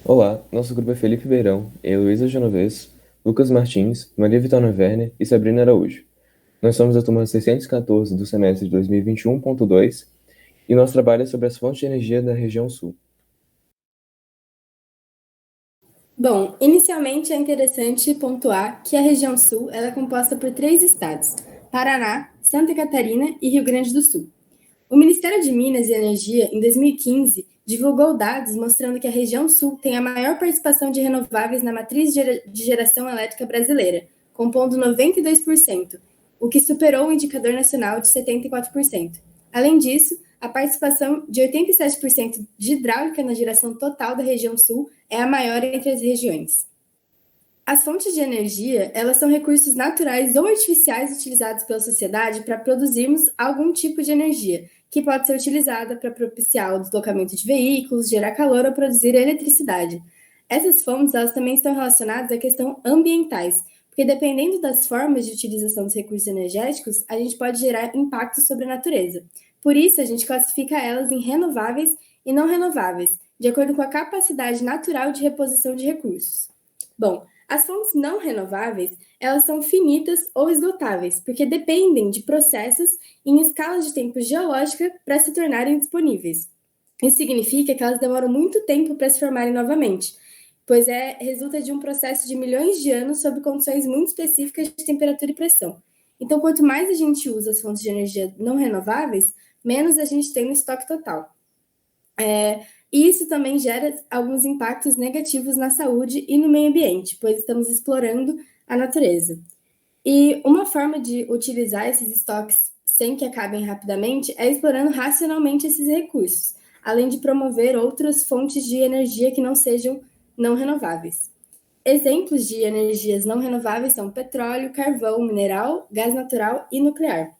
Olá, nosso grupo é Felipe Beirão, Heloísa Genovez, Lucas Martins, Maria Vitória Werner e Sabrina Araújo. Nós somos a turma 614 do semestre de 2021.2 e nosso trabalho é sobre as fontes de energia da região sul. Bom, inicialmente é interessante pontuar que a região sul ela é composta por três estados: Paraná, Santa Catarina e Rio Grande do Sul. O Ministério de Minas e Energia, em 2015, divulgou dados mostrando que a região sul tem a maior participação de renováveis na matriz de geração elétrica brasileira, compondo 92%, o que superou o indicador nacional de 74%. Além disso, a participação de 87% de hidráulica na geração total da região sul é a maior entre as regiões. As fontes de energia, elas são recursos naturais ou artificiais utilizados pela sociedade para produzirmos algum tipo de energia, que pode ser utilizada para propiciar o deslocamento de veículos, gerar calor ou produzir eletricidade. Essas fontes, elas também estão relacionadas à questão ambientais, porque dependendo das formas de utilização dos recursos energéticos, a gente pode gerar impactos sobre a natureza. Por isso, a gente classifica elas em renováveis e não renováveis, de acordo com a capacidade natural de reposição de recursos. Bom, as fontes não renováveis, elas são finitas ou esgotáveis, porque dependem de processos em escala de tempo geológica para se tornarem disponíveis. Isso significa que elas demoram muito tempo para se formarem novamente, pois resulta de um processo de milhões de anos sob condições muito específicas de temperatura e pressão. Então, quanto mais a gente usa as fontes de energia não renováveis, menos a gente tem no estoque total. E isso também gera alguns impactos negativos na saúde e no meio ambiente, pois estamos explorando a natureza. E uma forma de utilizar esses estoques sem que acabem rapidamente é explorando racionalmente esses recursos, além de promover outras fontes de energia que não sejam não renováveis. Exemplos de energias não renováveis são petróleo, carvão, mineral, gás natural e nuclear.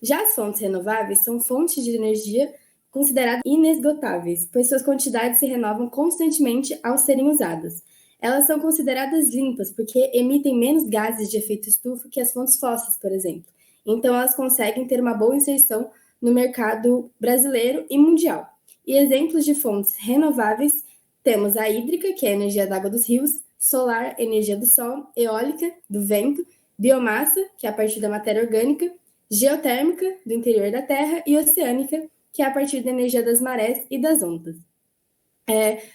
Já as fontes renováveis são fontes de energia consideradas inesgotáveis, pois suas quantidades se renovam constantemente ao serem usadas. Elas são consideradas limpas porque emitem menos gases de efeito estufa que as fontes fósseis, por exemplo. Então, elas conseguem ter uma boa inserção no mercado brasileiro e mundial. E exemplos de fontes renováveis temos a hídrica, que é a energia da água dos rios, solar, energia do sol, eólica, do vento, biomassa, que é a partir da matéria orgânica, geotérmica, do interior da Terra, e oceânica, que é a partir da energia das marés e das ondas.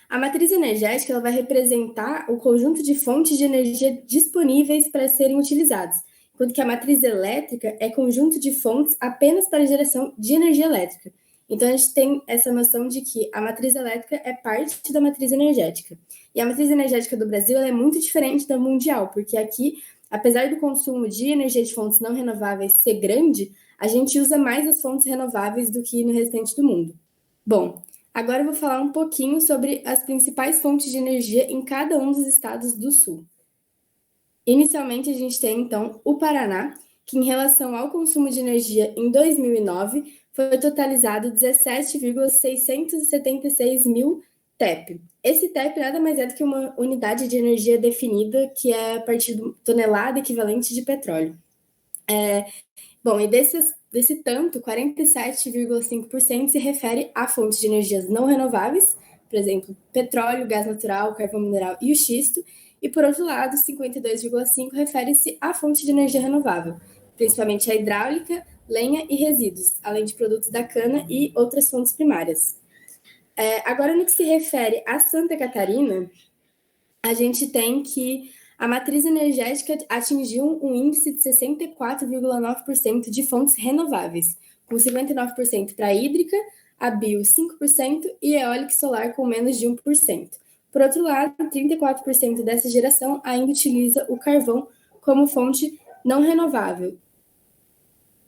A matriz energética ela vai representar o conjunto de fontes de energia disponíveis para serem utilizadas, enquanto que a matriz elétrica é conjunto de fontes apenas para geração de energia elétrica. Então, a gente tem essa noção de que a matriz elétrica é parte da matriz energética. E a matriz energética do Brasil é muito diferente da mundial, porque aqui, apesar do consumo de energia de fontes não renováveis ser grande, a gente usa mais as fontes renováveis do que no restante do mundo. Bom, agora eu vou falar um pouquinho sobre as principais fontes de energia em cada um dos estados do Sul. Inicialmente, a gente tem, então, o Paraná, que em relação ao consumo de energia em 2009 foi totalizado 17,676 mil TEP. Esse TEP nada mais é do que uma unidade de energia definida, que é a partir de tonelada equivalente de petróleo. Bom, e desse tanto, 47,5% se refere a fontes de energias não renováveis, por exemplo, petróleo, gás natural, carvão mineral e o xisto, e por outro lado, 52,5% refere-se a fonte de energia renovável, principalmente a hidráulica, lenha e resíduos, além de produtos da cana e outras fontes primárias. Agora, no que se refere a Santa Catarina, a gente tem que a matriz energética atingiu um índice de 64,9% de fontes renováveis, com 59% para hídrica, a bio 5% e eólica e solar com menos de 1%. Por outro lado, 34% dessa geração ainda utiliza o carvão como fonte não renovável.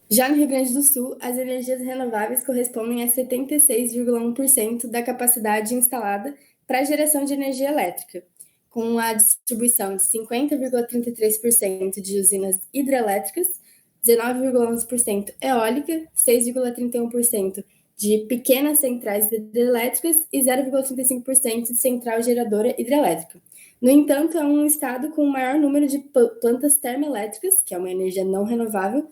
Já no Rio Grande do Sul, as energias renováveis correspondem a 76,1% da capacidade instalada para a geração de energia elétrica, com a distribuição de 50,33% de usinas hidrelétricas, 19,11% eólica, 6,31% de pequenas centrais hidrelétricas e 0,35% de central geradora hidrelétrica. No entanto, é um estado com o maior número de plantas termoelétricas, que é uma energia não renovável,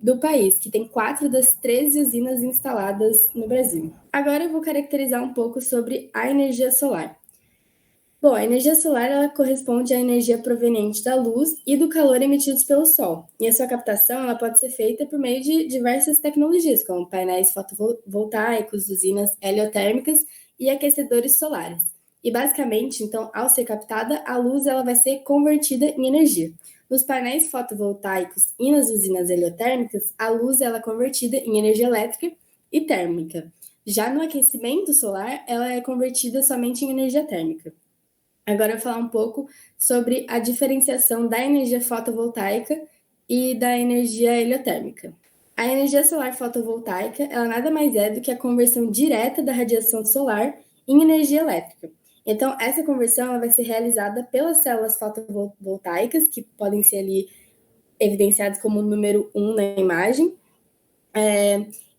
do país, que tem 4 das 13 usinas instaladas no Brasil. Agora eu vou caracterizar um pouco sobre a energia solar. Bom, a energia solar ela corresponde à energia proveniente da luz e do calor emitidos pelo Sol. E a sua captação ela pode ser feita por meio de diversas tecnologias, como painéis fotovoltaicos, usinas heliotérmicas e aquecedores solares. E basicamente, então, ao ser captada, a luz ela vai ser convertida em energia. Nos painéis fotovoltaicos e nas usinas heliotérmicas, a luz ela é convertida em energia elétrica e térmica. Já no aquecimento solar, ela é convertida somente em energia térmica. Agora eu vou falar um pouco sobre a diferenciação da energia fotovoltaica e da energia heliotérmica. A energia solar fotovoltaica, ela nada mais é do que a conversão direta da radiação solar em energia elétrica. Então, essa conversão ela vai ser realizada pelas células fotovoltaicas, que podem ser ali evidenciadas como o número 1 na imagem,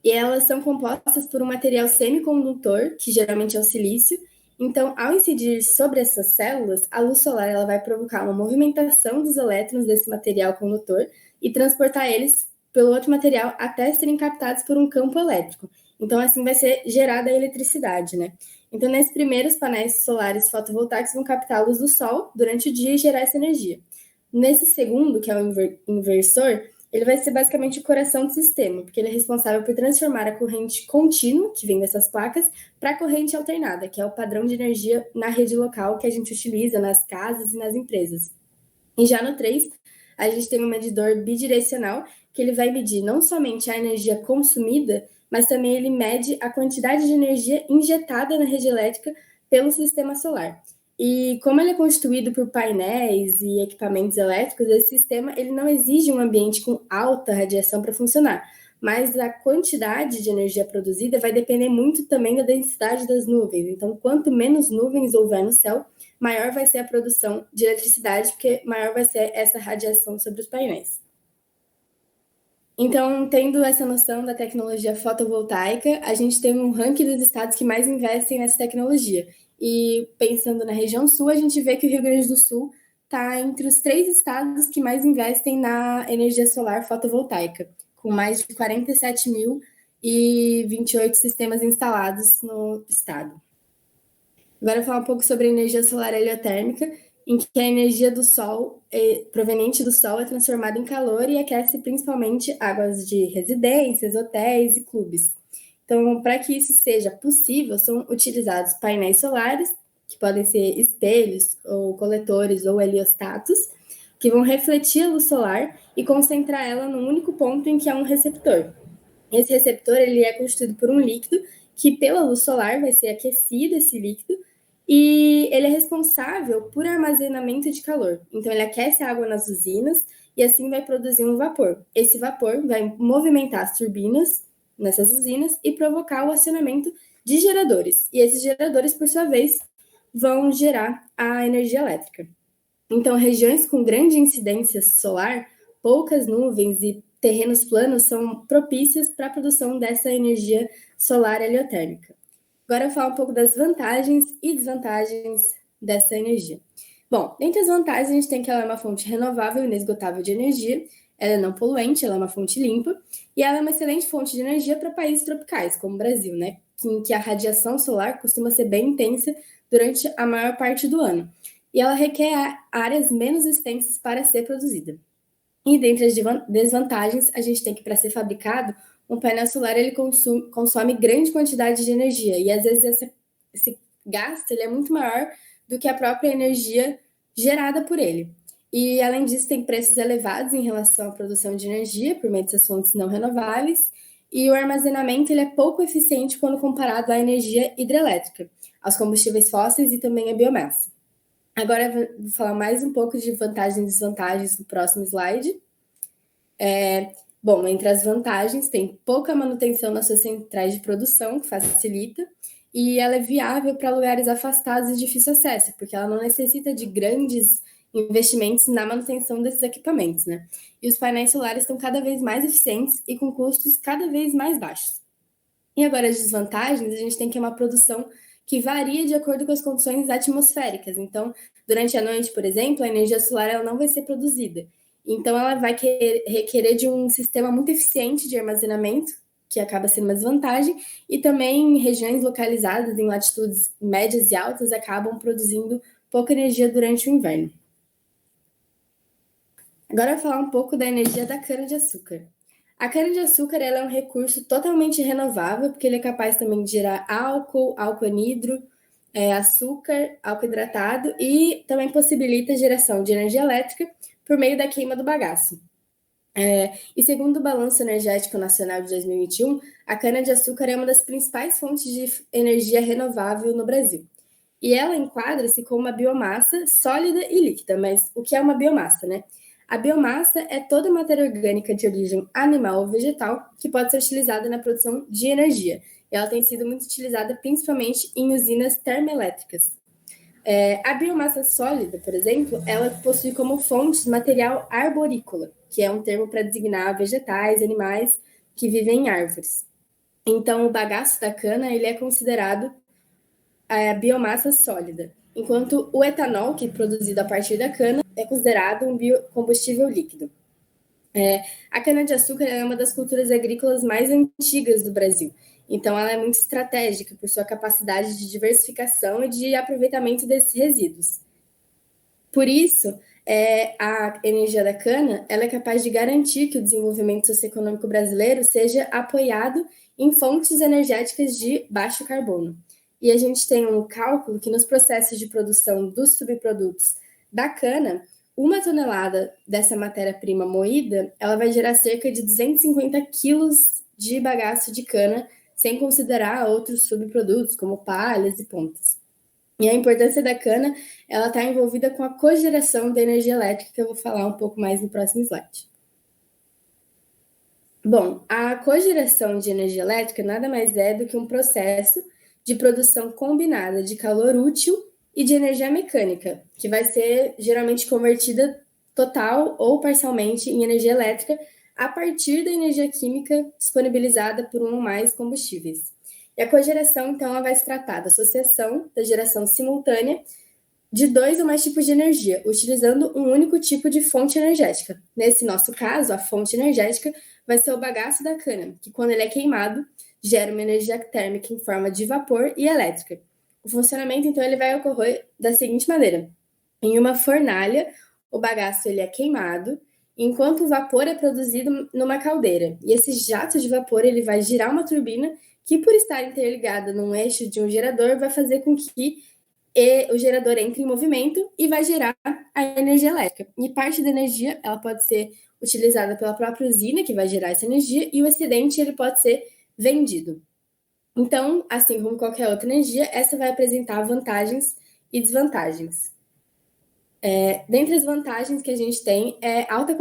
e elas são compostas por um material semicondutor, que geralmente é o silício. Então, ao incidir sobre essas células, a luz solar ela vai provocar uma movimentação dos elétrons desse material condutor e transportar eles pelo outro material até serem captados por um campo elétrico. Então, assim vai ser gerada a eletricidade, né? Então, nesses primeiros painéis solares fotovoltaicos vão captar a luz do sol durante o dia e gerar essa energia. Nesse segundo, que é o inversor, ele vai ser basicamente o coração do sistema, porque ele é responsável por transformar a corrente contínua, que vem dessas placas, para a corrente alternada, que é o padrão de energia na rede local que a gente utiliza nas casas e nas empresas. E já no 3, a gente tem um medidor bidirecional, que ele vai medir não somente a energia consumida, mas também ele mede a quantidade de energia injetada na rede elétrica pelo sistema solar. E como ele é constituído por painéis e equipamentos elétricos, esse sistema ele não exige um ambiente com alta radiação para funcionar, mas a quantidade de energia produzida vai depender muito também da densidade das nuvens. Então, quanto menos nuvens houver no céu, maior vai ser a produção de eletricidade, porque maior vai ser essa radiação sobre os painéis. Então, tendo essa noção da tecnologia fotovoltaica, a gente tem um ranking dos estados que mais investem nessa tecnologia. E pensando na região sul, a gente vê que o Rio Grande do Sul está entre os 3 estados que mais investem na energia solar fotovoltaica, com mais de 47.028 sistemas instalados no estado. Agora eu vou falar um pouco sobre a energia solar heliotérmica, em que a energia do Sol, proveniente do Sol, é transformada em calor e aquece principalmente águas de residências, hotéis e clubes. Então, para que isso seja possível, são utilizados painéis solares, que podem ser espelhos, ou coletores, ou heliostatos, que vão refletir a luz solar e concentrar ela num único ponto em que há um receptor. Esse receptor ele é constituído por um líquido que, pela luz solar, vai ser aquecido esse líquido, e ele é responsável por armazenamento de calor. Então, ele aquece a água nas usinas e assim vai produzir um vapor. Esse vapor vai movimentar as turbinas nessas usinas e provocar o acionamento de geradores. E esses geradores, por sua vez, vão gerar a energia elétrica. Então, regiões com grande incidência solar, poucas nuvens e terrenos planos são propícias para a produção dessa energia solar heliotérmica. Agora eu falo um pouco das vantagens e desvantagens dessa energia. Bom, dentre as vantagens, a gente tem que ela é uma fonte renovável e inesgotável de energia, ela é não poluente, ela é uma fonte limpa, e ela é uma excelente fonte de energia para países tropicais, como o Brasil, né? Em que a radiação solar costuma ser bem intensa durante a maior parte do ano. E ela requer áreas menos extensas para ser produzida. E dentre as desvantagens, a gente tem que, para ser fabricado, um painel solar ele consome grande quantidade de energia e às vezes esse gasto ele é muito maior do que a própria energia gerada por ele. E além disso, tem preços elevados em relação à produção de energia por meio dessas fontes não renováveis, e o armazenamento ele é pouco eficiente quando comparado à energia hidrelétrica, aos combustíveis fósseis e também à biomassa. Agora eu vou falar mais um pouco de vantagens e desvantagens no próximo slide. Bom, entre as vantagens, tem pouca manutenção nas suas centrais de produção, que facilita, e ela é viável para lugares afastados e de difícil acesso, porque ela não necessita de grandes investimentos na manutenção desses equipamentos, né? E os painéis solares estão cada vez mais eficientes e com custos cada vez mais baixos. E agora as desvantagens, a gente tem que ter uma produção que varia de acordo com as condições atmosféricas. Então, durante a noite, por exemplo, a energia solar ela não vai ser produzida. Então, ela vai requerer de um sistema muito eficiente de armazenamento, que acaba sendo uma desvantagem, e também em regiões localizadas em latitudes médias e altas acabam produzindo pouca energia durante o inverno. Agora eu vou falar um pouco da energia da cana-de-açúcar. A cana-de-açúcar ela é um recurso totalmente renovável, porque ele é capaz também de gerar álcool, álcool anidro, açúcar, álcool hidratado e também possibilita a geração de energia elétrica por meio da queima do bagaço. E segundo o Balanço Energético Nacional de 2021, a cana-de-açúcar é uma das principais fontes de energia renovável no Brasil. E ela enquadra-se como uma biomassa sólida e líquida, mas o que é uma biomassa, né? A biomassa é toda matéria orgânica de origem animal ou vegetal que pode ser utilizada na produção de energia. E ela tem sido muito utilizada principalmente em usinas termoelétricas. A biomassa sólida, por exemplo, ela possui como fontes material arborícola, que é um termo para designar vegetais, animais que vivem em árvores. Então, o bagaço da cana ele é considerado a biomassa sólida, enquanto o etanol, que é produzido a partir da cana, é considerado um biocombustível líquido. A cana-de-açúcar é uma das culturas agrícolas mais antigas do Brasil, então ela é muito estratégica por sua capacidade de diversificação e de aproveitamento desses resíduos. Por isso, a energia da cana ela é capaz de garantir que o desenvolvimento socioeconômico brasileiro seja apoiado em fontes energéticas de baixo carbono. E a gente tem um cálculo que nos processos de produção dos subprodutos da cana, uma tonelada dessa matéria-prima moída, ela vai gerar cerca de 250 quilos de bagaço de cana, sem considerar outros subprodutos, como palhas e pontas. E a importância da cana, ela está envolvida com a cogeração da energia elétrica, que eu vou falar um pouco mais no próximo slide. Bom, a cogeração de energia elétrica nada mais é do que um processo de produção combinada de calor útil e de energia mecânica, que vai ser geralmente convertida total ou parcialmente em energia elétrica a partir da energia química disponibilizada por um ou mais combustíveis. E a cogeração, então, ela vai se tratar da associação da geração simultânea de dois ou mais tipos de energia, utilizando um único tipo de fonte energética. Nesse nosso caso, a fonte energética vai ser o bagaço da cana, que quando ele é queimado, gera uma energia térmica em forma de vapor e elétrica. O funcionamento, então, ele vai ocorrer da seguinte maneira. Em uma fornalha, o bagaço ele é queimado, enquanto o vapor é produzido numa caldeira. E esse jato de vapor ele vai girar uma turbina que, por estar interligada num eixo de um gerador, vai fazer com que o gerador entre em movimento e vai gerar a energia elétrica. E parte da energia ela pode ser utilizada pela própria usina, que vai gerar essa energia, e o excedente ele pode ser vendido. Então, assim como qualquer outra energia, essa vai apresentar vantagens e desvantagens. Dentre as vantagens que a gente tem é alta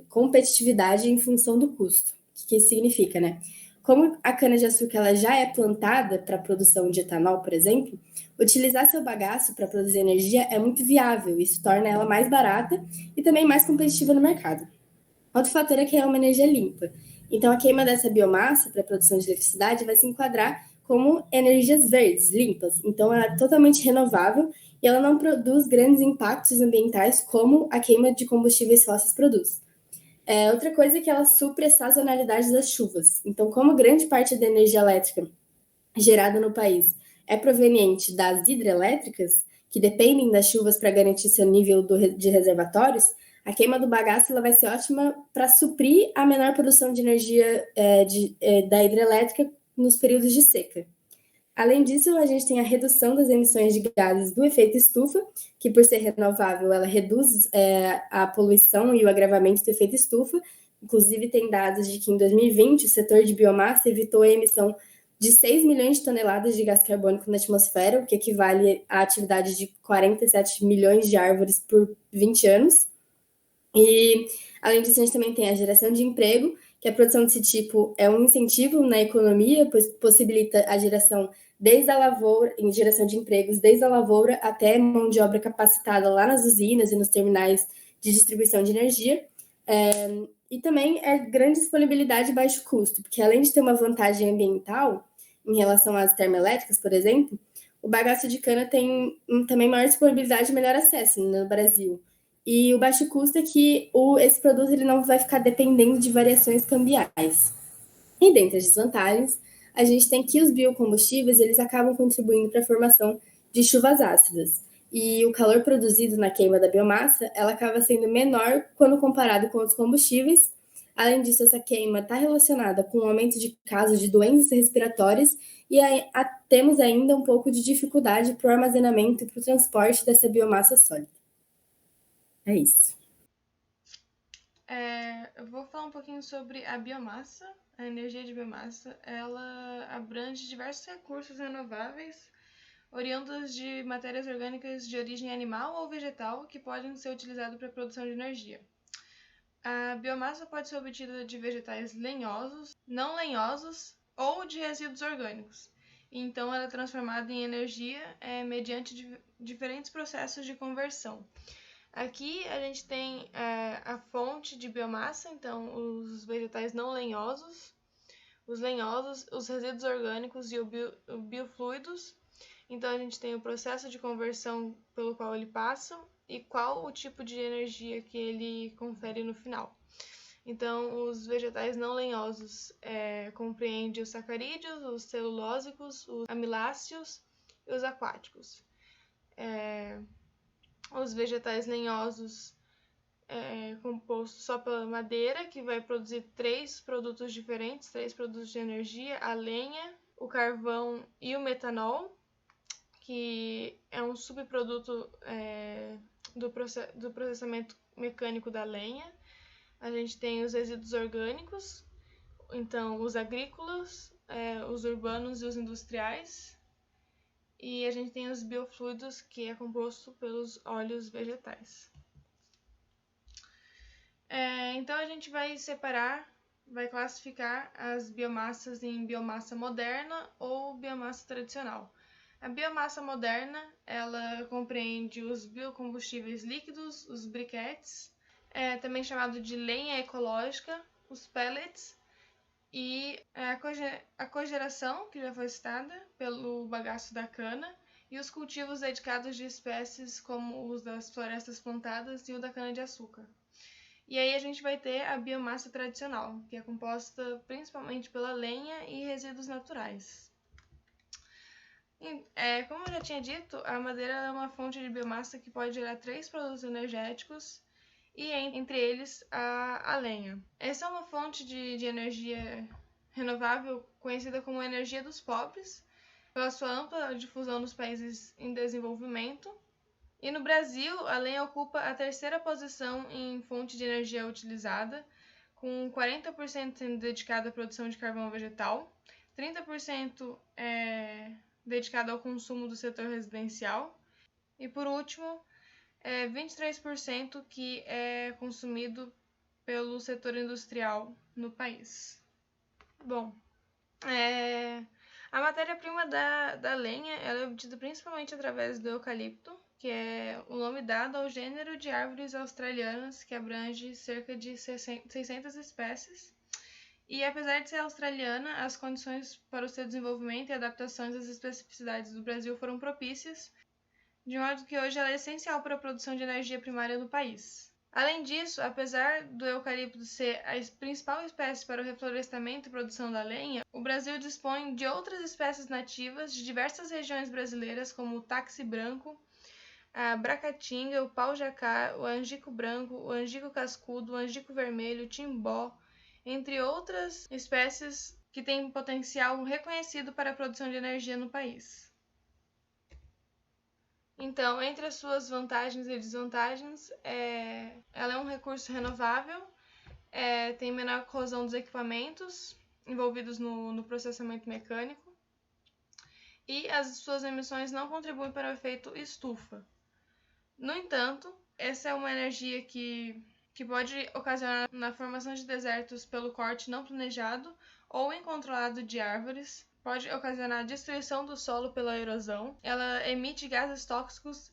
competitividade em função do custo. O que isso significa, né? Como a cana-de-açúcar ela já é plantada para a produção de etanol, por exemplo, utilizar seu bagaço para produzir energia é muito viável. Isso torna ela mais barata e também mais competitiva no mercado. Outro fator é que é uma energia limpa. Então, a queima dessa biomassa para a produção de eletricidade vai se enquadrar como energias verdes, limpas. Então, ela é totalmente renovável e ela não produz grandes impactos ambientais como a queima de combustíveis fósseis produz. Outra coisa é que ela supre a sazonalidade das chuvas. Então, como grande parte da energia elétrica gerada no país é proveniente das hidrelétricas, que dependem das chuvas para garantir seu nível de reservatórios, a queima do bagaço ela vai ser ótima para suprir a menor produção de energia da hidrelétrica nos períodos de seca. Além disso, a gente tem a redução das emissões de gases do efeito estufa, que por ser renovável, ela reduz a poluição e o agravamento do efeito estufa. Inclusive, tem dados de que em 2020 o setor de biomassa evitou a emissão de 6 milhões de toneladas de gás carbônico na atmosfera, o que equivale à atividade de 47 milhões de árvores por 20 anos. E, além disso, a gente também tem a geração de emprego, que a produção desse tipo é um incentivo na economia, pois possibilita a geração desde a lavoura, em geração de empregos, desde a lavoura até mão de obra capacitada lá nas usinas e nos terminais de distribuição de energia. E também é grande disponibilidade e baixo custo, porque além de ter uma vantagem ambiental em relação às termoelétricas, por exemplo, o bagaço de cana tem também maior disponibilidade e melhor acesso no Brasil. E o baixo custo é que esse produto ele não vai ficar dependendo de variações cambiais. E dentre as desvantagens, a gente tem que os biocombustíveis eles acabam contribuindo para a formação de chuvas ácidas. e o calor produzido na queima da biomassa, ela acaba sendo menor quando comparado com outros combustíveis. Além disso, essa queima está relacionada com o aumento de casos de doenças respiratórias e temos ainda um pouco de dificuldade para o armazenamento e para o transporte dessa biomassa sólida. É isso. Eu vou falar um pouquinho sobre a biomassa. A energia de biomassa, ela abrange diversos recursos renováveis oriundos de matérias orgânicas de origem animal ou vegetal que podem ser utilizados para a produção de energia. A biomassa pode ser obtida de vegetais lenhosos, não lenhosos ou de resíduos orgânicos. Então, ela é transformada em energia mediante diferentes processos de conversão. Aqui a gente tem a fonte de biomassa, então os vegetais não lenhosos, os lenhosos, os resíduos orgânicos e os biofluidos. Então a gente tem o processo de conversão pelo qual ele passa e qual o tipo de energia que ele confere no final. Então, os vegetais não lenhosos compreendem os sacarídeos, os celulósicos, os amiláceos e os aquáticos. Os vegetais lenhosos composto só pela madeira, que vai produzir 3 produtos diferentes, 3 produtos de energia: a lenha, o carvão e o metanol, que é um subproduto do processamento mecânico da lenha. A gente tem os resíduos orgânicos, então os agrícolas, os urbanos e os industriais. E a gente tem os biofluidos, que é composto pelos óleos vegetais. Então a gente vai classificar as biomassas em biomassa moderna ou biomassa tradicional. A biomassa moderna, ela compreende os biocombustíveis líquidos, os briquetes, também chamado de lenha ecológica, os pellets, e a cogeração, que já foi citada, pelo bagaço da cana, e os cultivos dedicados de espécies como os das florestas plantadas e o da cana-de-açúcar. E aí a gente vai ter a biomassa tradicional, que é composta principalmente pela lenha e resíduos naturais. Como eu já tinha dito, a madeira é uma fonte de biomassa que pode gerar 3 produtos energéticos, e entre eles a lenha. Essa é uma fonte de energia renovável conhecida como energia dos pobres, pela sua ampla difusão nos países em desenvolvimento. E no Brasil, a lenha ocupa a 3ª posição em fonte de energia utilizada, com 40% sendo dedicado à produção de carvão vegetal, 30% dedicado ao consumo do setor residencial e, por último, 23% que é consumido pelo setor industrial no país. Bom, a matéria-prima da lenha ela é obtida principalmente através do eucalipto, que é o nome dado ao gênero de árvores australianas, que abrange cerca de 600 espécies. E apesar de ser australiana, as condições para o seu desenvolvimento e adaptações às especificidades do Brasil foram propícias, de modo que hoje ela é essencial para a produção de energia primária no país. Além disso, apesar do eucalipto ser a principal espécie para o reflorestamento e produção da lenha, o Brasil dispõe de outras espécies nativas de diversas regiões brasileiras, como o taxi branco, a bracatinga, o pau-jacá, o angico branco, o angico cascudo, o angico vermelho, o timbó, entre outras espécies que têm potencial reconhecido para a produção de energia no país. Então, entre as suas vantagens e desvantagens, ela é um recurso renovável, tem menor corrosão dos equipamentos envolvidos no processamento mecânico, e as suas emissões não contribuem para o efeito estufa. No entanto, essa é uma energia que pode ocasionar na formação de desertos pelo corte não planejado ou incontrolado de árvores, pode ocasionar a destruição do solo pela erosão, ela emite gases tóxicos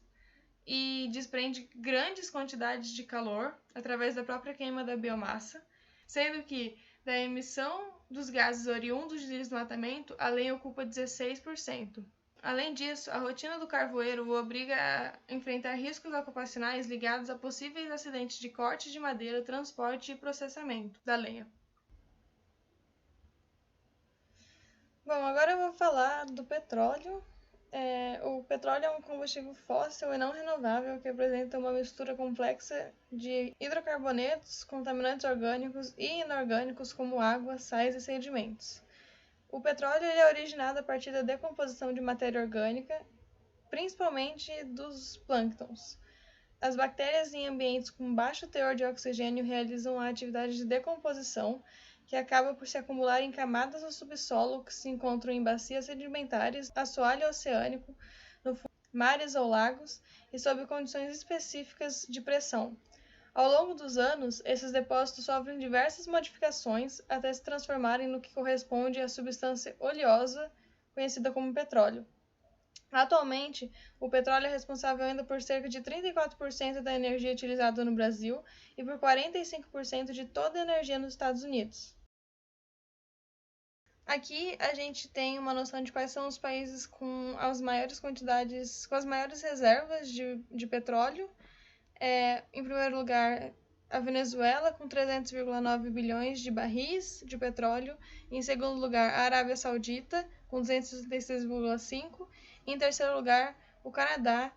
e desprende grandes quantidades de calor através da própria queima da biomassa, sendo que da emissão dos gases oriundos de desmatamento, a lenha ocupa 16%. Além disso, a rotina do carvoeiro o obriga a enfrentar riscos ocupacionais ligados a possíveis acidentes de corte de madeira, transporte e processamento da lenha. Bom, agora eu vou falar do petróleo. O petróleo é um combustível fóssil e não renovável que apresenta uma mistura complexa de hidrocarbonetos, contaminantes orgânicos e inorgânicos como água, sais e sedimentos. O petróleo é originado a partir da decomposição de matéria orgânica, principalmente dos plânctons. As bactérias em ambientes com baixo teor de oxigênio realizam a atividade de decomposição, que acaba por se acumular em camadas do subsolo que se encontram em bacias sedimentares, assoalho oceânico, no fundo de mares ou lagos e sob condições específicas de pressão. Ao longo dos anos, esses depósitos sofrem diversas modificações até se transformarem no que corresponde à substância oleosa, conhecida como petróleo. Atualmente, o petróleo é responsável ainda por cerca de 34% da energia utilizada no Brasil e por 45% de toda a energia nos Estados Unidos. Aqui a gente tem uma noção de quais são os países com as maiores quantidades, com as maiores reservas de petróleo. Em primeiro lugar, a Venezuela, com 300,9 bilhões de barris de petróleo. Em segundo lugar, a Arábia Saudita, com 266,5. Em terceiro lugar, o Canadá,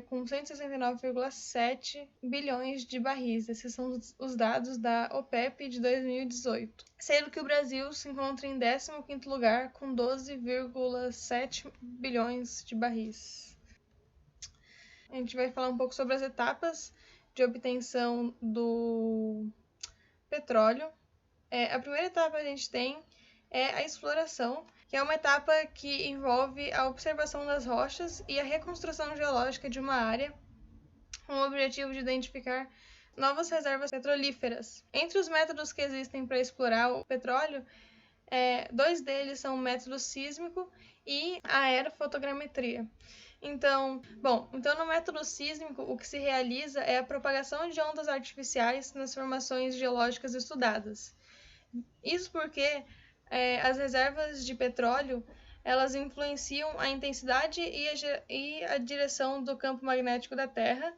com 169,7 bilhões de barris. Esses são os dados da OPEP de 2018. Sendo que o Brasil se encontra em 15º lugar, com 12,7 bilhões de barris. A gente vai falar um pouco sobre as etapas de obtenção do petróleo. A primeira etapa que a gente tem é a exploração, que é uma etapa que envolve a observação das rochas e a reconstrução geológica de uma área, com o objetivo de identificar novas reservas petrolíferas. Entre os métodos que existem para explorar o petróleo, 2 deles são o método sísmico e a aerofotogrametria. Então, no método sísmico, o que se realiza é a propagação de ondas artificiais nas formações geológicas estudadas. Isso porque as reservas de petróleo, elas influenciam a intensidade e a direção do campo magnético da Terra,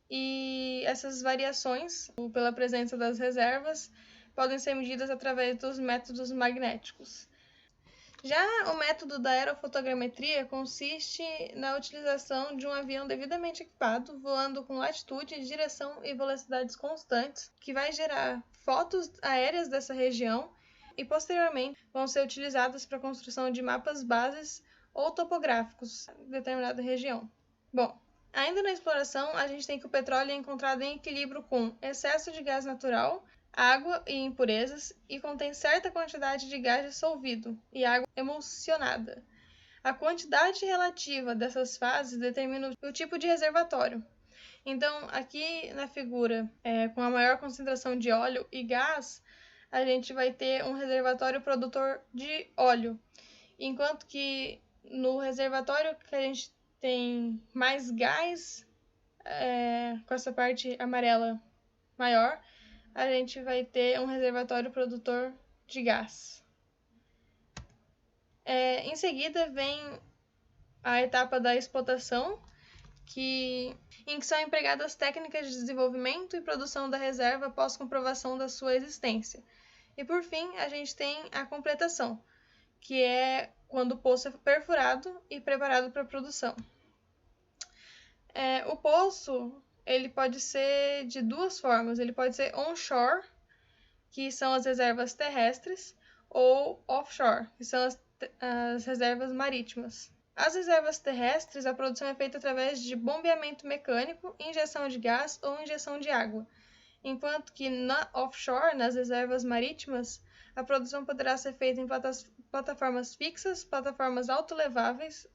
e essas variações, pela presença das reservas, podem ser medidas através dos métodos magnéticos. Já o método da aerofotogrametria consiste na utilização de um avião devidamente equipado, voando com latitude, direção e velocidades constantes, que vai gerar fotos aéreas dessa região e, posteriormente, vão ser utilizadas para a construção de mapas bases ou topográficos de determinada região. Ainda na exploração, a gente tem que o petróleo é encontrado em equilíbrio com excesso de gás natural, água e impurezas, e contém certa quantidade de gás dissolvido e água emulsionada. A quantidade relativa dessas fases determina o tipo de reservatório. Então, aqui na figura, com a maior concentração de óleo e gás, a gente vai ter um reservatório produtor de óleo, enquanto que no reservatório que a gente tem mais gás, com essa parte amarela maior, a gente vai ter um reservatório produtor de gás. Em seguida vem a etapa da explotação, em que são empregadas técnicas de desenvolvimento e produção da reserva após comprovação da sua existência. E por fim, a gente tem a completação, que é quando o poço é perfurado e preparado para a produção. O poço, ele pode ser de 2 formas. Ele pode ser onshore, que são as reservas terrestres, ou offshore, que são as reservas marítimas. As reservas terrestres, a produção é feita através de bombeamento mecânico, injeção de gás ou injeção de água, enquanto que na offshore, nas reservas marítimas, a produção poderá ser feita em plataformas fixas, plataformas autoeleváveis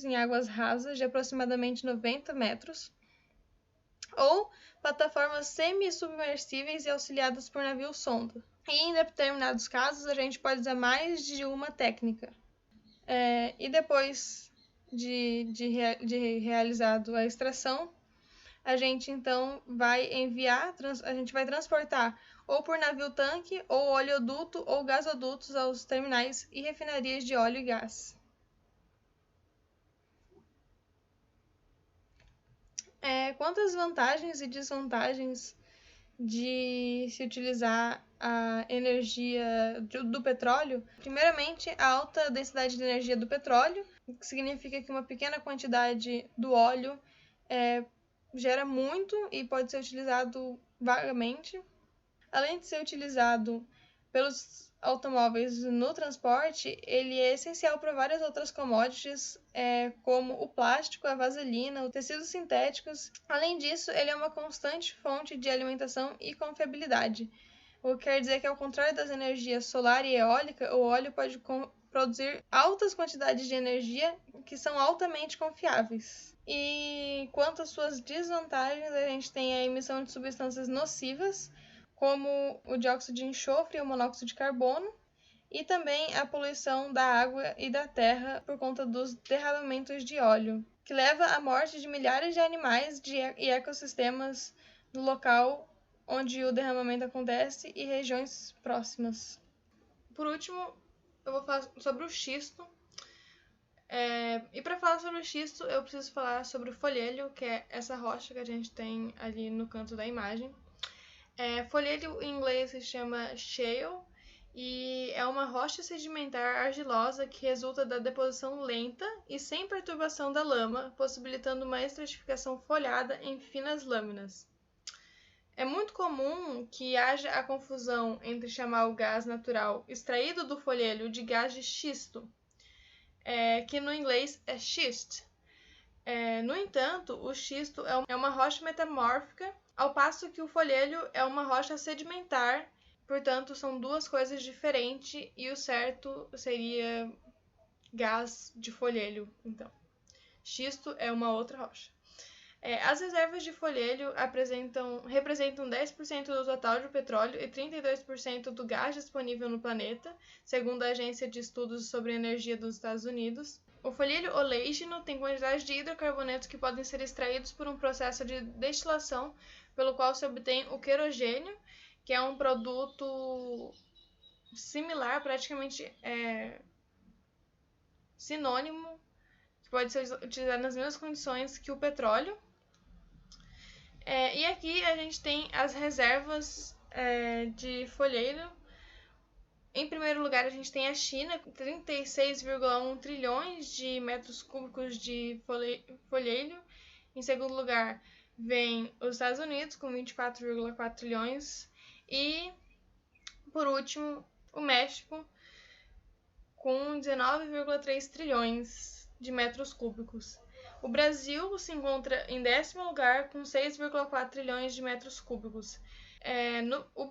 em águas rasas de aproximadamente 90 metros, ou plataformas semi-submersíveis e auxiliadas por navio-sonda. E em determinados casos, a gente pode usar mais de uma técnica. E depois de realizado a extração, a gente então vai transportar ou por navio-tanque, ou oleoduto ou gasodutos aos terminais e refinarias de óleo e gás. Quanto às vantagens e desvantagens de se utilizar a energia do petróleo, primeiramente, a alta densidade de energia do petróleo que significa que uma pequena quantidade do óleo gera muito e pode ser utilizado vagamente. Além de ser utilizado pelos automóveis no transporte, ele é essencial para várias outras commodities, como o plástico, a vaselina, os tecidos sintéticos. Além disso, ele é uma constante fonte de alimentação e confiabilidade, o que quer dizer que, ao contrário das energias solar e eólica, o óleo pode produzir altas quantidades de energia que são altamente confiáveis. E quanto às suas desvantagens, a gente tem a emissão de substâncias nocivas, como o dióxido de enxofre e o monóxido de carbono, e também a poluição da água e da terra por conta dos derramamentos de óleo, que leva à morte de milhares de animais e ecossistemas no local onde o derramamento acontece e regiões próximas. Por último, eu vou falar sobre o xisto. E para falar sobre o xisto, eu preciso falar sobre o folhelho, que é essa rocha que a gente tem ali no canto da imagem. Folhelho em inglês se chama shale e é uma rocha sedimentar argilosa que resulta da deposição lenta e sem perturbação da lama, possibilitando uma estratificação folhada em finas lâminas. É muito comum que haja a confusão entre chamar o gás natural extraído do folhelho de gás de xisto, que no inglês é schist. No entanto, o xisto é uma rocha metamórfica, ao passo que o folhelho é uma rocha sedimentar, portanto, são duas coisas diferentes e o certo seria gás de folhelho, então. Xisto é uma outra rocha. As reservas de folhelho representam 10% do total de petróleo e 32% do gás disponível no planeta, segundo a Agência de Estudos sobre Energia dos Estados Unidos. O folhelho oleígeno tem quantidade de hidrocarbonetos que podem ser extraídos por um processo de destilação, pelo qual se obtém o querogênio, que é um produto similar, praticamente sinônimo, que pode ser utilizado nas mesmas condições que o petróleo. E aqui a gente tem as reservas de folhelho. Em primeiro lugar, a gente tem a China, com 36,1 trilhões de metros cúbicos de folhelho. Em segundo lugar, vem os Estados Unidos, com 24,4 trilhões. E, por último, o México, com 19,3 trilhões de metros cúbicos. O Brasil se encontra em 10º lugar, com 6,4 trilhões de metros cúbicos.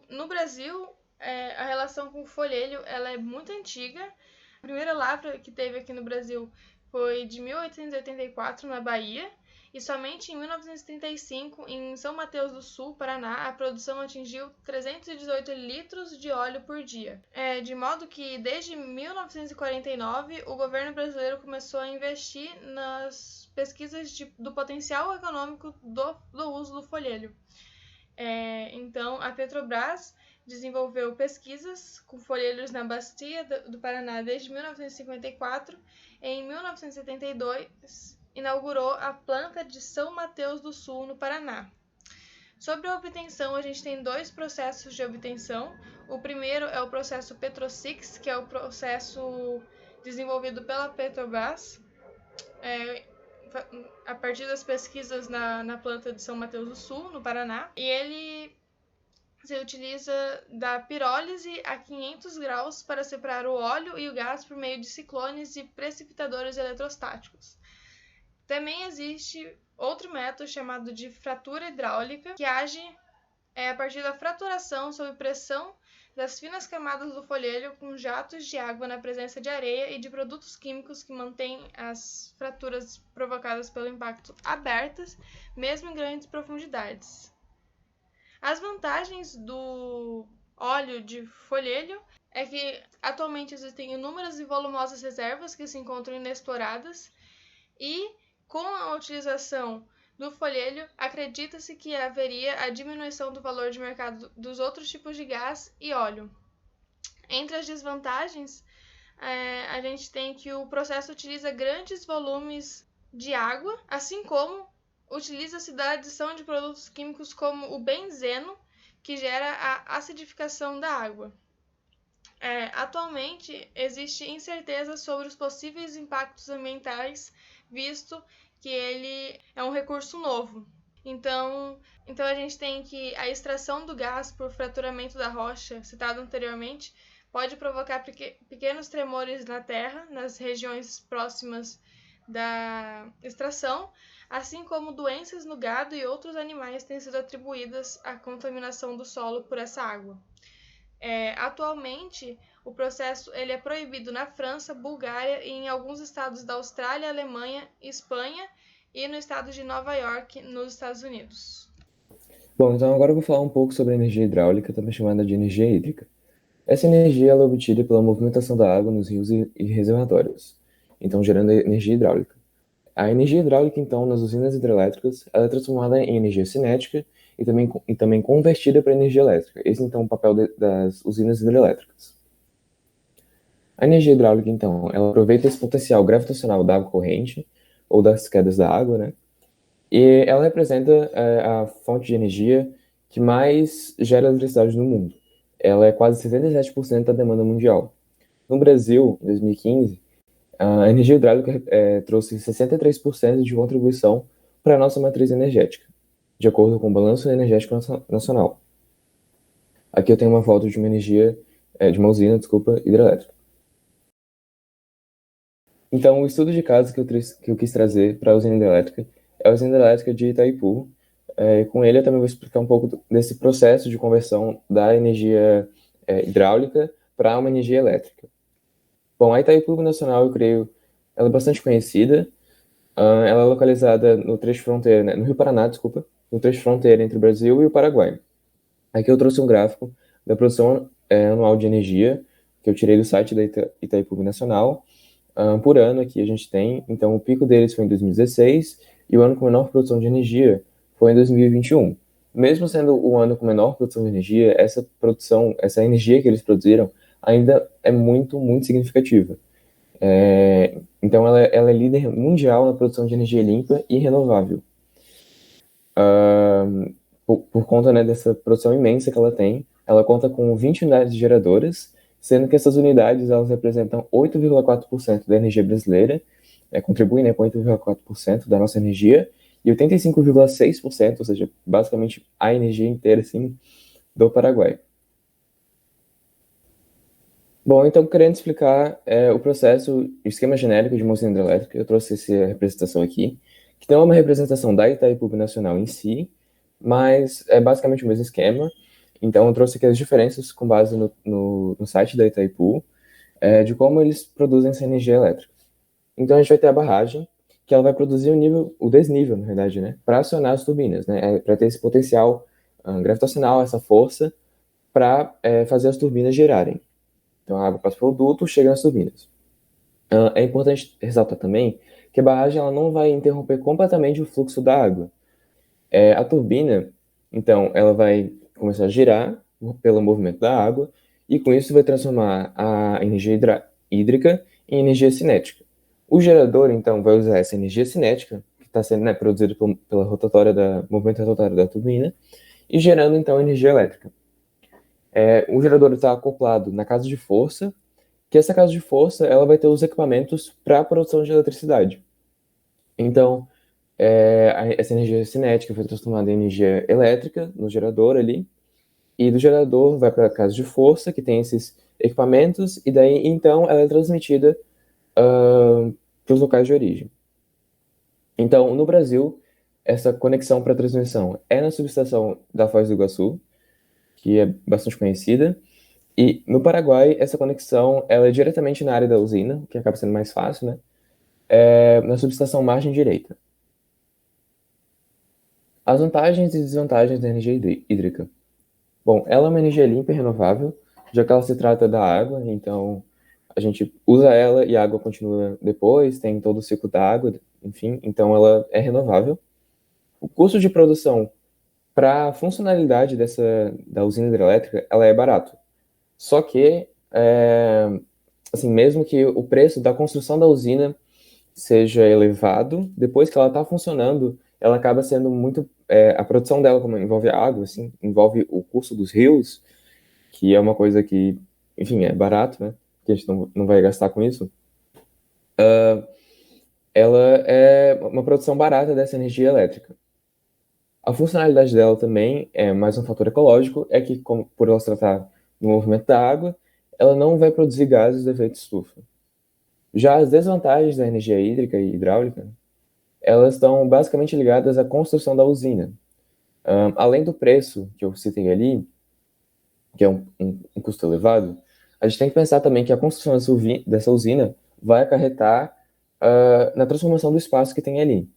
No Brasil, a relação com o folhelho ela é muito antiga. A primeira lavra que teve aqui no Brasil foi de 1884, na Bahia, e somente em 1935, em São Mateus do Sul, Paraná, a produção atingiu 318 litros de óleo por dia. De modo que, desde 1949, o governo brasileiro começou a investir nas pesquisas do potencial econômico do uso do folhelho. Então, a Petrobras desenvolveu pesquisas com folhelhos na Bacia do Paraná desde 1954. Em 1972, inaugurou a planta de São Mateus do Sul, no Paraná. Sobre a obtenção, a gente tem 2 processos de obtenção. O primeiro é o processo Petrosix, que é o processo desenvolvido pela Petrobras, a partir das pesquisas na planta de São Mateus do Sul, no Paraná. E ele se utiliza da pirólise a 500 graus para separar o óleo e o gás por meio de ciclones e precipitadores eletrostáticos. Também existe outro método chamado de fratura hidráulica, que age a partir da fraturação sob pressão das finas camadas do folhelho com jatos de água na presença de areia e de produtos químicos que mantêm as fraturas provocadas pelo impacto abertas, mesmo em grandes profundidades. As vantagens do óleo de folhelho é que atualmente existem inúmeras e volumosas reservas que se encontram inexploradas e, com a utilização do folhelho, acredita-se que haveria a diminuição do valor de mercado dos outros tipos de gás e óleo. Entre as desvantagens, a gente tem que o processo utiliza grandes volumes de água, assim como utiliza-se da adição de produtos químicos como o benzeno, que gera a acidificação da água. Atualmente, existe incerteza sobre os possíveis impactos ambientais, visto que ele é um recurso novo. Então a gente tem que a extração do gás por fraturamento da rocha, citado anteriormente, pode provocar pequenos tremores na Terra, nas regiões próximas da extração, assim como doenças no gado e outros animais têm sido atribuídas à contaminação do solo por essa água. Atualmente, o processo ele é proibido na França, Bulgária e em alguns estados da Austrália, Alemanha, Espanha e no estado de Nova York, nos Estados Unidos. Bom, então agora eu vou falar um pouco sobre a energia hidráulica, também chamada de energia hídrica. Essa energia ela é obtida pela movimentação da água nos rios e reservatórios, então gerando energia hidráulica. A energia hidráulica, então, nas usinas hidrelétricas, ela é transformada em energia cinética e também convertida para energia elétrica. Esse, então, é o papel das usinas hidrelétricas. A energia hidráulica, então, ela aproveita esse potencial gravitacional da água corrente, ou das quedas da água, né? E ela representa a fonte de energia que mais gera eletricidade no mundo. Ela é quase 77% da demanda mundial. No Brasil, em 2015, a energia hidráulica trouxe 63% de contribuição para a nossa matriz energética, de acordo com o Balanço Energético Nacional. Aqui eu tenho uma foto de de uma usina, hidrelétrica. Então, o estudo de caso que eu quis trazer para a usina hidrelétrica é a usina hidrelétrica de Itaipu. Com ele eu também vou explicar um pouco desse processo de conversão da energia hidráulica para uma energia elétrica. Bom, a Itaipu Nacional, eu creio, ela é bastante conhecida. Ela é localizada no trecho fronteira, né, no Rio Paraná, no trecho fronteira entre o Brasil e o Paraguai. Aqui eu trouxe um gráfico da produção anual de energia, que eu tirei do site da Itaipu Nacional. Por ano aqui a gente tem, então o pico deles foi em 2016 e o ano com menor produção de energia foi em 2021. Mesmo sendo o ano com menor produção de energia, essa energia que eles produziram ainda é muito, muito significativa. Então ela é líder mundial na produção de energia limpa e renovável. Por conta, né, dessa produção imensa que ela tem, ela conta com 20 unidades geradoras, sendo que essas unidades elas representam 8,4% da energia brasileira, contribuem, né, com 8,4% da nossa energia, e 85,6%, ou seja, basicamente a energia inteira assim, do Paraguai. Bom, então, querendo explicar o processo, o esquema genérico de uma usina hidrelétrica, eu trouxe essa representação aqui, que não é uma representação da Itaipu Nacional em si, mas é basicamente o mesmo esquema. Então, eu trouxe aqui as diferenças com base no site da Itaipu, de como eles produzem essa energia elétrica. Então, a gente vai ter a barragem, que ela vai produzir o desnível, na verdade, né, para acionar as turbinas, né, para ter esse potencial gravitacional, essa força, para fazer as turbinas girarem. Então, a água passa pelo duto, chega nas turbinas. É importante ressaltar também que a barragem ela não vai interromper completamente o fluxo da água. A turbina, então, ela vai começar a girar pelo movimento da água e com isso vai transformar a energia hídrica em energia cinética. O gerador, então, vai usar essa energia cinética, que está sendo, né, produzida pela movimento rotatório da turbina, e gerando, então, energia elétrica. O gerador está acoplado na casa de força, que essa casa de força ela vai ter os equipamentos para a produção de eletricidade. Então, essa energia cinética foi transformada em energia elétrica no gerador ali, e do gerador vai para a casa de força, que tem esses equipamentos, e daí, então, ela é transmitida para os locais de origem. Então, no Brasil, essa conexão para transmissão é na subestação da Foz do Iguaçu, que é bastante conhecida, e no Paraguai, essa conexão ela é diretamente na área da usina, que acaba sendo mais fácil, né? Na subestação margem direita. As vantagens e desvantagens da energia hídrica. Bom, ela é uma energia limpa e renovável, já que ela se trata da água, então a gente usa ela e a água continua depois, tem todo o ciclo da água, enfim, então ela é renovável. O custo de produção para a funcionalidade da usina hidrelétrica, ela é barato. Só que, assim, mesmo que o preço da construção da usina seja elevado, depois que ela está funcionando, ela acaba sendo muito... a produção dela, como envolve a água, assim, envolve o curso dos rios, que é uma coisa que enfim, é barato, né? Porque a gente não vai gastar com isso. Ela é uma produção barata dessa energia elétrica. A funcionalidade dela também é mais um fator ecológico, é que, por ela se tratar do movimento da água, ela não vai produzir gases de efeito estufa. Já as desvantagens da energia hídrica e hidráulica, elas estão basicamente ligadas à construção da usina. Além do preço que eu citei ali, que é um custo elevado, a gente tem que pensar também que a construção dessa usina vai acarretar na transformação do espaço que tem ali.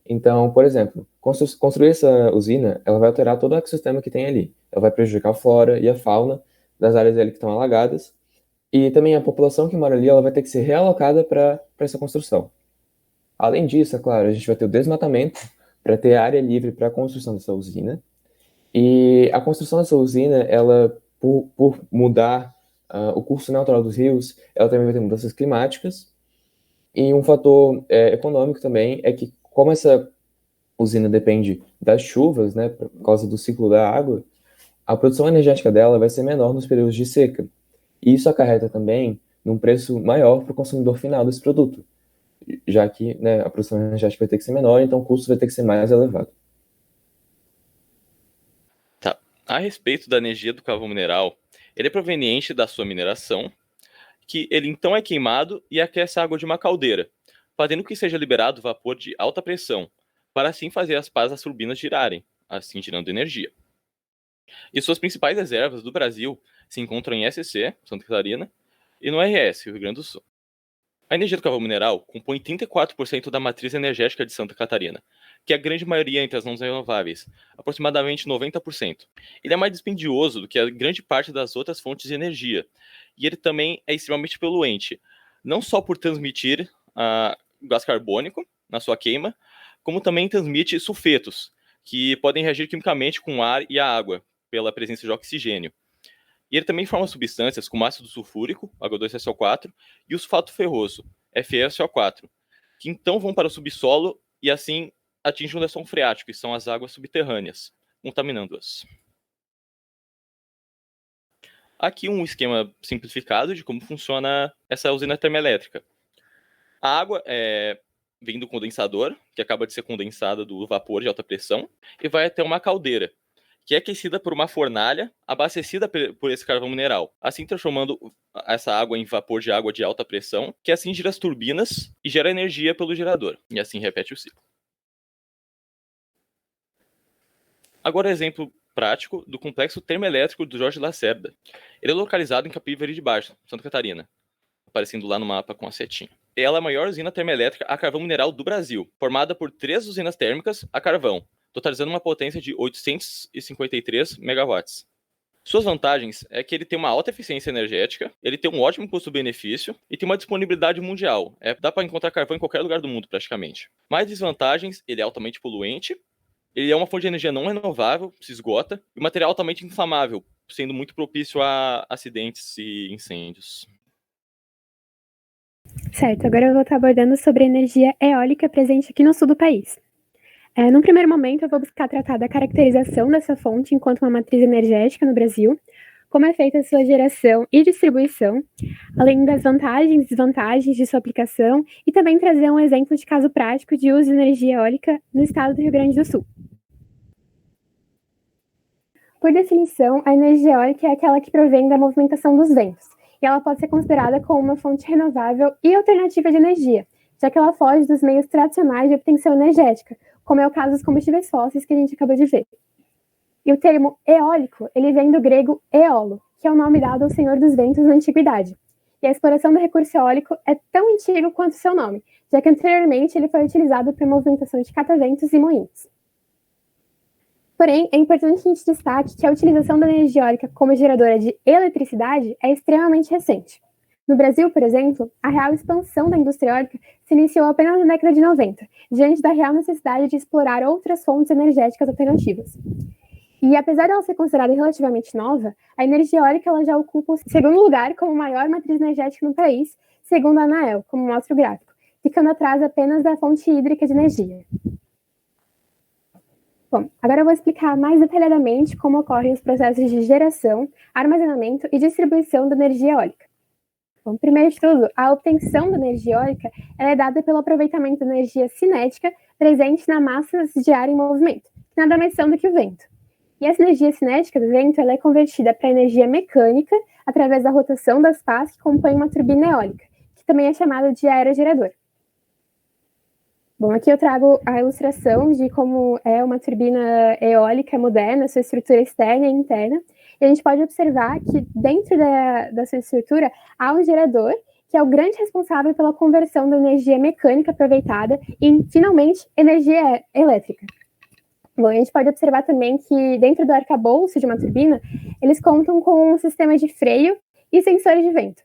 Então, por exemplo, construir essa usina, ela vai alterar todo o ecossistema que tem ali. Ela vai prejudicar a flora e a fauna das áreas ali que estão alagadas. E também a população que mora ali, ela vai ter que ser realocada para essa construção. Além disso, é claro, a gente vai ter o desmatamento para ter área livre para a construção dessa usina. E a construção dessa usina, ela, por mudar o curso natural dos rios, ela também vai ter mudanças climáticas. E um fator econômico também é que, como essa usina depende das chuvas, né, por causa do ciclo da água, a produção energética dela vai ser menor nos períodos de seca. E isso acarreta também num preço maior para o consumidor final desse produto, já que, né, a produção energética vai ter que ser menor, então o custo vai ter que ser mais elevado. Tá. A respeito da energia do carvão mineral, ele é proveniente da sua mineração, que ele então é queimado e aquece a água de uma caldeira, fazendo que seja liberado vapor de alta pressão, para assim fazer as pás das turbinas girarem, assim gerando energia. E suas principais reservas do Brasil se encontram em SC, Santa Catarina, e no RS, Rio Grande do Sul. A energia do carvão mineral compõe 34% da matriz energética de Santa Catarina, que é a grande maioria entre as não renováveis, aproximadamente 90%. Ele é mais dispendioso do que a grande parte das outras fontes de energia, e ele também é extremamente poluente, não só por transmitir gás carbônico na sua queima, como também transmite sulfetos, que podem reagir quimicamente com o ar e a água, pela presença de oxigênio. E ele também forma substâncias como ácido sulfúrico, H2SO4, e o sulfato ferroso, FeSO4, que então vão para o subsolo e assim atingem o lençol freático, que são as águas subterrâneas, contaminando-as. Aqui um esquema simplificado de como funciona essa usina termoelétrica. A água vem do condensador, que acaba de ser condensada do vapor de alta pressão, e vai até uma caldeira, que é aquecida por uma fornalha abastecida por esse carvão mineral, assim transformando essa água em vapor de água de alta pressão, que assim gira as turbinas e gera energia pelo gerador, e assim repete o ciclo. Agora exemplo prático do complexo termoelétrico do Jorge Lacerda. Ele é localizado em Capivari de Baixo, Santa Catarina, aparecendo lá no mapa com a setinha. Ela é a maior usina termoelétrica a carvão mineral do Brasil, formada por 3 usinas térmicas a carvão, totalizando uma potência de 853 megawatts. Suas vantagens é que ele tem uma alta eficiência energética, ele tem um ótimo custo-benefício e tem uma disponibilidade mundial. Dá para encontrar carvão em qualquer lugar do mundo, praticamente. Mais desvantagens, ele é altamente poluente, ele é uma fonte de energia não renovável, se esgota, e um material altamente inflamável, sendo muito propício a acidentes e incêndios. Certo, agora eu vou estar abordando sobre a energia eólica presente aqui no sul do país. Num primeiro momento, eu vou buscar tratar da caracterização dessa fonte enquanto uma matriz energética no Brasil, como é feita a sua geração e distribuição, além das vantagens e desvantagens de sua aplicação, e também trazer um exemplo de caso prático de uso de energia eólica no estado do Rio Grande do Sul. Por definição, a energia eólica é aquela que provém da movimentação dos ventos, e ela pode ser considerada como uma fonte renovável e alternativa de energia, já que ela foge dos meios tradicionais de obtenção energética, como é o caso dos combustíveis fósseis que a gente acabou de ver. E o termo eólico, ele vem do grego eolo, que é o nome dado ao Senhor dos Ventos na antiguidade. E a exploração do recurso eólico é tão antigo quanto seu nome, já que anteriormente ele foi utilizado para a movimentação de cataventos e moinhos. Porém, é importante que a gente destaque que a utilização da energia eólica como geradora de eletricidade é extremamente recente. No Brasil, por exemplo, a real expansão da indústria eólica se iniciou apenas na década de 90, diante da real necessidade de explorar outras fontes energéticas alternativas. E apesar de ela ser considerada relativamente nova, a energia eólica ela já ocupa o segundo lugar como maior matriz energética no país, segundo a ANAEL, como mostra o gráfico, ficando atrás apenas da fonte hídrica de energia. Bom, agora eu vou explicar mais detalhadamente como ocorrem os processos de geração, armazenamento e distribuição da energia eólica. Bom, primeiro de tudo, a obtenção da energia eólica ela é dada pelo aproveitamento da energia cinética presente na massa de ar em movimento, que nada mais são do que o vento. E essa energia cinética do vento ela é convertida para energia mecânica através da rotação das pás que compõem uma turbina eólica, que também é chamada de aerogerador. Bom, aqui eu trago a ilustração de como é uma turbina eólica moderna, sua estrutura externa e interna. E a gente pode observar que dentro da sua estrutura há um gerador, que é o grande responsável pela conversão da energia mecânica aproveitada em, finalmente, energia elétrica. Bom, a gente pode observar também que dentro do arcabouço de uma turbina, eles contam com um sistema de freio e sensores de vento.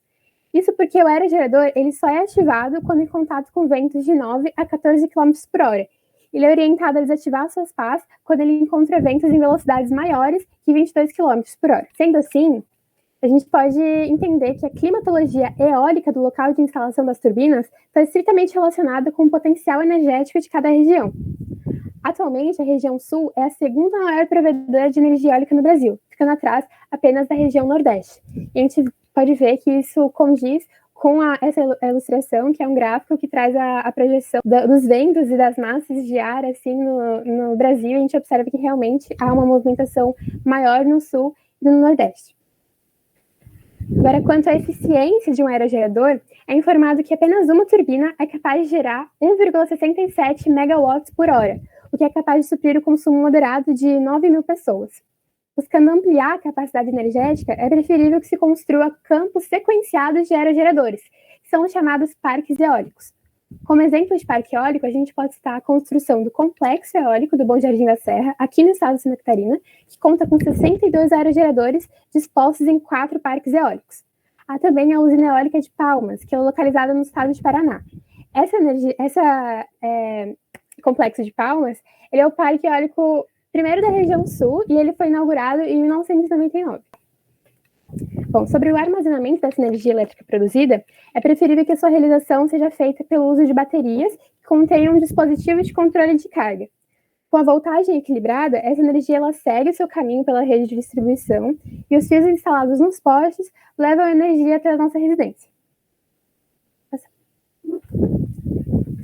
Isso porque o aerogerador ele só é ativado quando em contato com ventos de 9 a 14 km por hora. Ele é orientado a desativar suas pás quando ele encontra ventos em velocidades maiores que 22 km por hora. Sendo assim, a gente pode entender que a climatologia eólica do local de instalação das turbinas está estritamente relacionada com o potencial energético de cada região. Atualmente, a região sul é a segunda maior provedora de energia eólica no Brasil, ficando atrás apenas da região nordeste. E a gente pode ver que isso condiz com essa ilustração, que é um gráfico que traz a projeção dos ventos e das massas de ar assim, no Brasil. A gente observa que realmente há uma movimentação maior no sul e no nordeste. Agora, quanto à eficiência de um aerogerador, é informado que apenas uma turbina é capaz de gerar 1,67 megawatts por hora, o que é capaz de suprir o consumo moderado de 9.000 pessoas. Buscando ampliar a capacidade energética, é preferível que se construa campos sequenciados de aerogeradores, que são os chamados parques eólicos. Como exemplo de parque eólico, a gente pode citar a construção do Complexo Eólico do Bom Jardim da Serra, aqui no estado de Santa Catarina, que conta com 62 aerogeradores dispostos em 4 parques eólicos. Há também a usina eólica de Palmas, que é localizada no estado de Paraná. Esse complexo de Palmas, ele é o parque eólico primeiro da região sul, e ele foi inaugurado em 1999. Bom, sobre o armazenamento dessa energia elétrica produzida, é preferível que a sua realização seja feita pelo uso de baterias que contenham um dispositivo de controle de carga. Com a voltagem equilibrada, essa energia ela segue o seu caminho pela rede de distribuição e os fios instalados nos postes levam a energia até a nossa residência.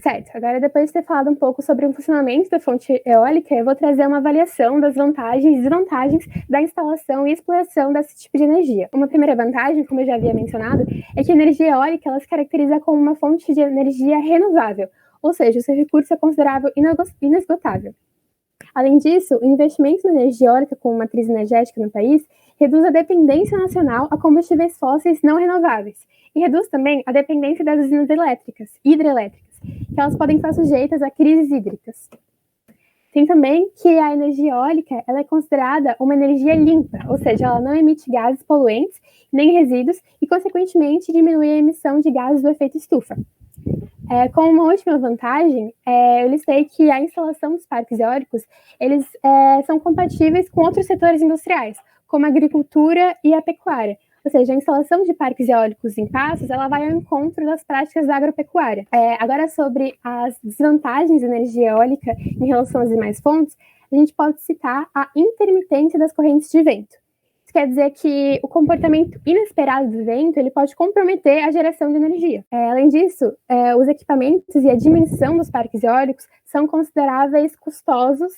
Certo, agora depois de ter falado um pouco sobre o funcionamento da fonte eólica, eu vou trazer uma avaliação das vantagens e desvantagens da instalação e exploração desse tipo de energia. Uma primeira vantagem, como eu já havia mencionado, é que a energia eólica ela se caracteriza como uma fonte de energia renovável, ou seja, o seu recurso é considerável inesgotável. Além disso, o investimento na energia eólica como matriz energética no país reduz a dependência nacional a combustíveis fósseis não renováveis e reduz também a dependência das usinas hidrelétricas, que elas podem estar sujeitas a crises hídricas. Tem também que a energia eólica ela é considerada uma energia limpa, ou seja, ela não emite gases poluentes nem resíduos e, consequentemente, diminui a emissão de gases do efeito estufa. Como uma última vantagem, eu listei que a instalação dos parques eólicos eles são compatíveis com outros setores industriais, como a agricultura e a pecuária. Ou seja, a instalação de parques eólicos em Passos, ela vai ao encontro das práticas da agropecuária. Agora, sobre as desvantagens da energia eólica em relação às demais fontes, a gente pode citar a intermitência das correntes de vento. Isso quer dizer que o comportamento inesperado do vento ele pode comprometer a geração de energia. Além disso, os equipamentos e a dimensão dos parques eólicos são consideráveis custosos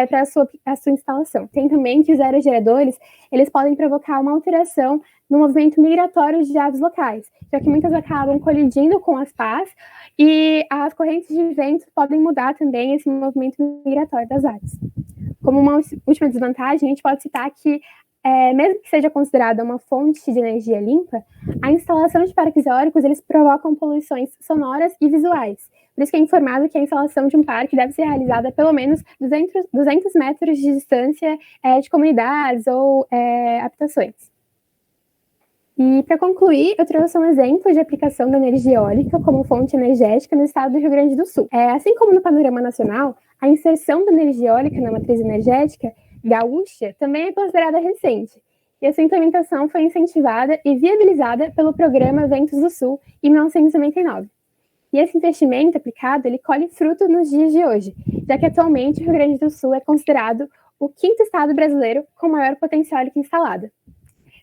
para a sua instalação. Tem também que os aerogeradores eles podem provocar uma alteração no movimento migratório de aves locais, já que muitas acabam colidindo com as pás e as correntes de vento podem mudar também esse movimento migratório das aves. Como uma última desvantagem, a gente pode citar que mesmo que seja considerada uma fonte de energia limpa, a instalação de parques eólicos eles provocam poluições sonoras e visuais. Por isso que é informado que a instalação de um parque deve ser realizada a pelo menos 200 metros de distância de comunidades ou habitações. E, para concluir, eu trouxe um exemplo de aplicação da energia eólica como fonte energética no estado do Rio Grande do Sul. Assim como no panorama nacional, a inserção da energia eólica na matriz energética gaúcha também é considerada recente, e a sua implementação foi incentivada e viabilizada pelo programa Ventos do Sul, em 1999. E esse investimento aplicado, ele colhe fruto nos dias de hoje, já que atualmente o Rio Grande do Sul é considerado o 5º estado brasileiro com maior potência eólica instalada.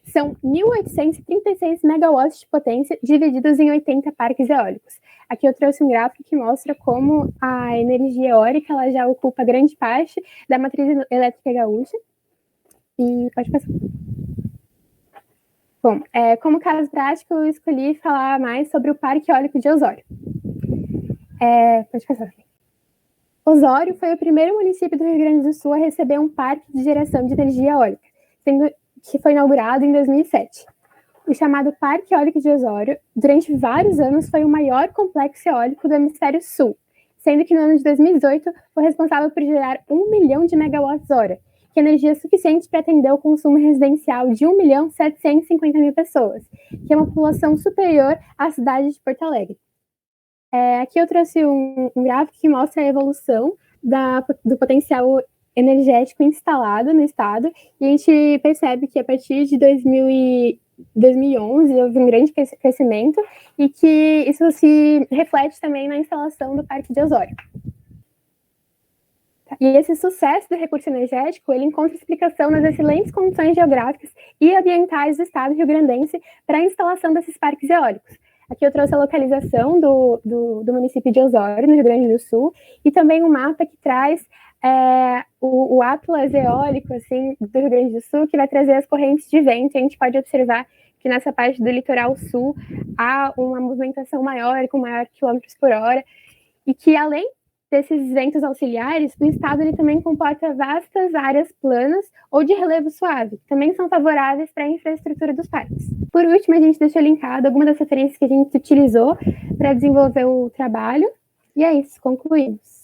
São 1.836 megawatts de potência divididos em 80 parques eólicos. Aqui eu trouxe um gráfico que mostra como a energia eólica ela já ocupa grande parte da matriz elétrica gaúcha. E pode passar. Bom, como caso prático, eu escolhi falar mais sobre o Parque Eólico de Osório. Pode passar. Osório foi o primeiro município do Rio Grande do Sul a receber um parque de geração de energia eólica, que foi inaugurado em 2007. O chamado Parque Eólico de Osório, durante vários anos, foi o maior complexo eólico do hemisfério sul, sendo que no ano de 2018 foi responsável por gerar 1 milhão de megawatts-hora, que é energia suficiente para atender o consumo residencial de 1.750.000 pessoas, que é uma população superior à cidade de Porto Alegre. Aqui eu trouxe um gráfico que mostra a evolução do potencial energético instalado no estado, e a gente percebe que a partir de 2011 houve um grande crescimento e que isso se reflete também na instalação do Parque de Osório. E esse sucesso do recurso energético, ele encontra explicação nas excelentes condições geográficas e ambientais do estado rio-grandense para a instalação desses parques eólicos. Aqui eu trouxe a localização do município de Osório, no Rio Grande do Sul, e também um mapa que traz o atlas eólico assim, do Rio Grande do Sul, que vai trazer as correntes de vento, e a gente pode observar que nessa parte do litoral sul há uma movimentação maior, com maior quilômetros por hora, e que além desses ventos auxiliares, o estado ele também comporta vastas áreas planas ou de relevo suave, que também são favoráveis para a infraestrutura dos parques. Por último, a gente deixou linkado algumas das referências que a gente utilizou para desenvolver o trabalho, e é isso, concluímos.